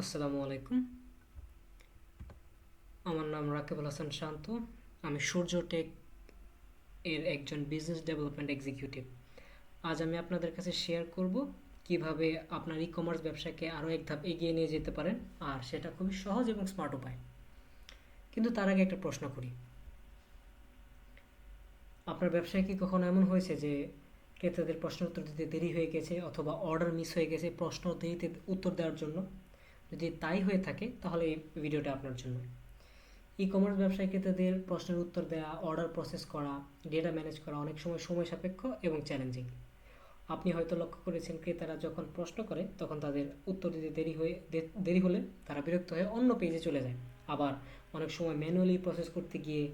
আসসালামু আলাইকুম। আমার নাম রাকিবুল হাসান শান্ত। আমি সূর্য টেক এর একজন বিজনেস ডেভেলপমেন্ট এক্সিকিউটিভ। আজ আমি আপনাদের কাছে শেয়ার করব কিভাবে আপনার ই কমার্স ব্যবসাকে আরও এক ধাপ এগিয়ে নিয়ে যেতে পারেন, আর সেটা খুবই সহজ এবং স্মার্ট উপায়। কিন্তু তার আগে একটা প্রশ্ন করি, আপনার ব্যবসায় কি কখনো এমন হয়েছে যে ক্রেতাদের প্রশ্ন উত্তর দিতে দেরি হয়ে গেছে অথবা অর্ডার মিস হয়ে গেছে প্রশ্ন দেরিতে উত্তর দেওয়ার জন্য? যদি তাই হয়ে থাকে তাহলে এই ভিডিওটা আপনার জন্য। ই কমার্স ব্যবসায় ক্রেতাদের প্রশ্নের উত্তর দেওয়া, অর্ডার প্রসেস করা, ডেটা ম্যানেজ করা অনেক সময় সময় সাপেক্ষ এবং চ্যালেঞ্জিং। আপনি হয়তো লক্ষ্য করেছেন, ক্রেতারা যখন প্রশ্ন করে তখন তাদের উত্তর দিতে দেরি হলে তারা বিরক্ত হয়ে অন্য পেজে চলে যায়। আবার অনেক সময় ম্যানুয়ালি প্রসেস করতে গিয়ে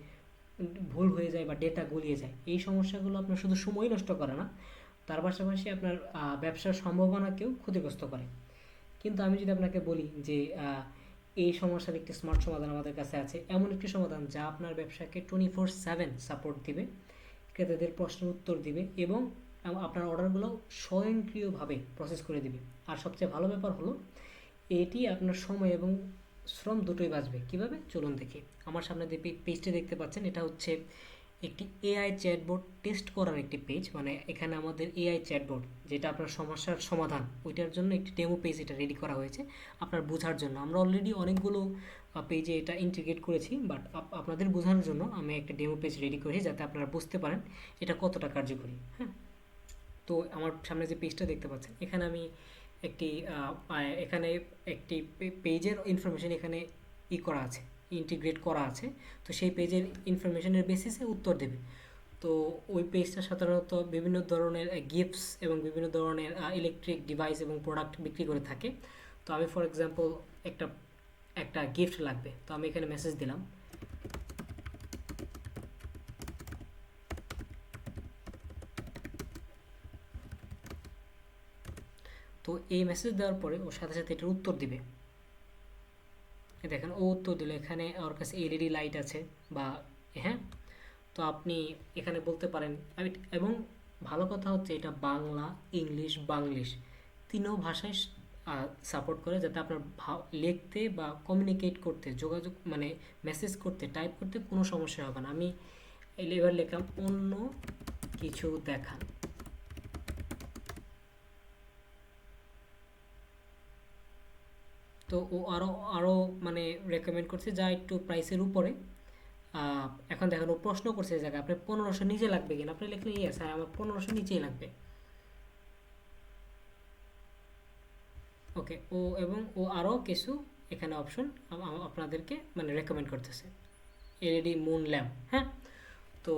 ভুল হয়ে যায় বা ডেটা গুলিয়ে যায়। এই সমস্যাগুলো আপনার শুধু সময় নষ্ট করে না, তার পাশাপাশি আপনার ব্যবসার সম্ভাবনাকেও ক্ষতিগ্রস্ত করে। কিন্তু আমি যদি আপনাকে বলি যে এই সমস্যার একটি স্মার্ট সমাধান আমাদের কাছে আছে, এমন একটি সমাধান যা আপনার ব্যবসাকে 24/7 সাপোর্ট দিবে, ক্রেতাদের প্রশ্নের উত্তর দিবে এবং আপনার অর্ডারগুলো স্বয়ংক্রিয়ভাবে প্রসেস করে দিবে। আর সবচেয়ে ভালো ব্যাপার হলো, এটি আপনার সময় এবং শ্রম দুটোই বাঁচবে। কিভাবে, চলুন দেখি। আমার সামনে যে পেজটি দেখতে পাচ্ছেন, এটা হচ্ছে একটি এআই চ্যাটবোর্ড টেস্ট করার একটি পেজ। মানে এখানে আমাদের এআই চ্যাটবোর্ড, যেটা আপনার সমস্যার সমাধান, ওইটার জন্য একটি ডেমো পেজ এটা রেডি করা হয়েছে আপনার বোঝার জন্য। আমরা অলরেডি অনেকগুলো পেজে এটা ইন্টিগ্রেট করেছি, বাট আপনাদের বোঝানোর জন্য আমি একটা ডেমো পেজ রেডি করেছি যাতে আপনারা বুঝতে পারেন এটা কতটা কার্যকরী। হ্যাঁ, তো আমার সামনে যে পেজটা দেখতে পাচ্ছেন, এখানে আমি একটি এখানে একটি পেজের ইনফরমেশন এখানে করা আছে, ইন্টিগ্রেট করা আছে। তো সেই পেজের ইনফরমেশনের বেসিসে উত্তর দেবে। তো ওই পেজটা সাধারণত বিভিন্ন ধরনের গিফটস এবং বিভিন্ন ধরনের ইলেকট্রিক ডিভাইস এবং প্রোডাক্ট বিক্রি করে থাকে। তো আমি ফর এক্সাম্পল একটা একটা গিফট লাগবে, তো আমি এখানে মেসেজ দিলাম। তো এই মেসেজ দেওয়ার পরে ওর সাথে সাথে এটার উত্তর দিবে। দেখেন, ও উত্তর দিল। এখানে ওর কাছে এলইডি লাইট আছে বা হ্যাঁ। তো আপনি এখানে বলতে পারেন এবং ভালো কথা হচ্ছে এটা বাংলা, ইংলিশ, বাংলিশ তিনও ভাষায় সাপোর্ট করে, যাতে আপনার লিখতে বা কমিউনিকেট করতে, যোগাযোগ মানে মেসেজ করতে, টাইপ করতে কোনো সমস্যা হবে না। আমি এবার লিখলাম অন্য কিছু দেখান। তো ও আরও আরও মানে রেকমেন্ড করছে যা একটু প্রাইসের উপরে। এখন দেখেন, ও প্রশ্ন করছে এই জায়গায় আপনি 1500 নিচে লাগবে কিনা। আপনি লিখলেন ইয়েস, হ্যাঁ আমার 1500 নিচেই লাগবে। ওকে, ও এবং ও আরও কিছু এখানে অপশন আপনাদেরকে মানে রেকমেন্ড করতেছে। এলইডি মুন ল্যাম্প, হ্যাঁ। তো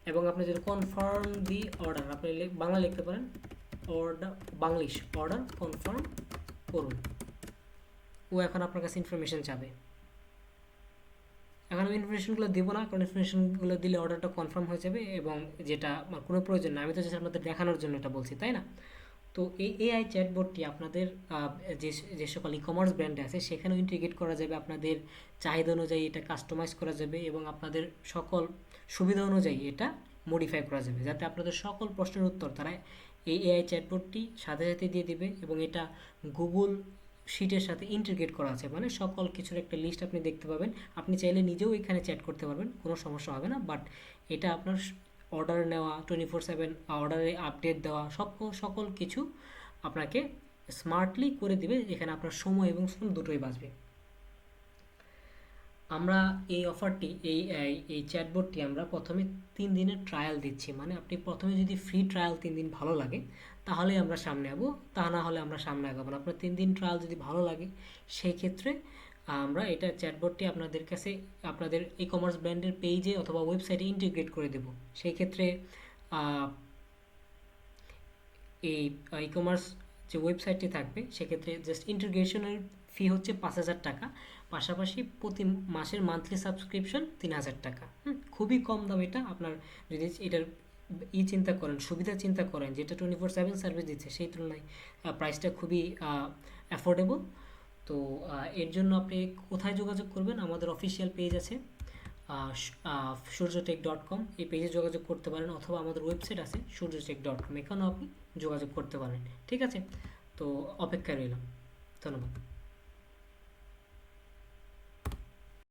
এবং আপনি যদি কনফার্ম দি অর্ডার, আপনি বাংলা লিখতে পারেন, অর্ডার বাংলিশ, অর্ডার কনফার্ম করুন। ও এখন আপনার কাছে ইনফরমেশন চাবে। এখন আমি ইনফরমেশনগুলো দেবো না, কারণ ইনফরমেশনগুলো দিলে অর্ডারটা কনফার্ম হয়ে যাবে এবং যেটা আমার কোনো প্রয়োজন না। আমি তো জাস্ট আপনাদের দেখানোর জন্য এটা বলছি, তাই না? তো এই এআই চ্যাটবোর্ডটি আপনাদের যে যে সকল ই কমার্স ব্র্যান্ডে আছে সেখানেও ইন্টিগ্রেট করা যাবে। আপনাদের চাহিদা অনুযায়ী এটা কাস্টমাইজ করা যাবে এবং আপনাদের সকল সুবিধা অনুযায়ী এটা মডিফাই করা যাবে, যাতে আপনাদের সকল প্রশ্নের উত্তর তারা এই এআই চ্যাটবোর্ডটি সাথে সাথে দিয়ে দিবে। এবং এটা গুগল শিটের সাথে ইন্টিগ্রেট করা আছে, মানে সকল কিছুর একটা লিস্ট আপনি দেখতে পাবেন। আপনি চাইলে নিজেও এখানে চ্যাট করতে পারবেন, কোনো সমস্যা হবে না। বাট এটা আপনার অর্ডার নেওয়া, 24/7 অর্ডারে আপডেট দেওয়া, সকল কিছু আপনাকে স্মার্টলি করে দিবে, যেখানে আপনার সময় এবং শ্রম দুটোই বাঁচবে। আমরা এই অফারটি এই এই চ্যাটবোর্ডটি আমরা প্রথমে 3 দিনের ট্রায়াল দিচ্ছি। মানে আপনি প্রথমে যদি ফ্রি ট্রায়াল 3 দিন ভালো লাগে তাহলে আমরা সামনে আগাবো, তা না হলে আমরা সামনে আগাবো না। আপনার 3 দিন ট্রায়াল যদি ভালো লাগে সেই ক্ষেত্রে আমরা এটা চ্যাটবোর্ডটি আপনাদের কাছে আপনাদের ই কমার্স ব্র্যান্ডের পেজে অথবা ওয়েবসাইটে ইন্টিগ্রেট করে দেব। সেই ক্ষেত্রে এই ই কমার্স যে ওয়েবসাইটটি থাকবে সেক্ষেত্রে জাস্ট ইন্টিগ্রেশনের ফি হচ্ছে 5,000 টাকা, পাশাপাশি প্রতি মাসের মান্থলি সাবস্ক্রিপশন 3,000 টাকা। খুবই কম দাম এটা। আপনার যদি এটার চিন্তা করেন, সুবিধা চিন্তা করেন, যেটা 24/7 সার্ভিস দিচ্ছে, সেই তুলনায় প্রাইসটা খুবই অ্যাফোর্ডেবল। তো এর জন্য আপনি কোথায় যোগাযোগ করবেন? আমাদের অফিসিয়াল পেজ আছে সূর্যটেক.com, এই পেজে যোগাযোগ করতে পারেন, অথবা আমাদের ওয়েবসাইট আছে সূর্যটেক.com, এখানেও আপনি যোগাযোগ করতে পারেন। ঠিক আছে, তো অপেক্ষায় রইলাম। ধন্যবাদ।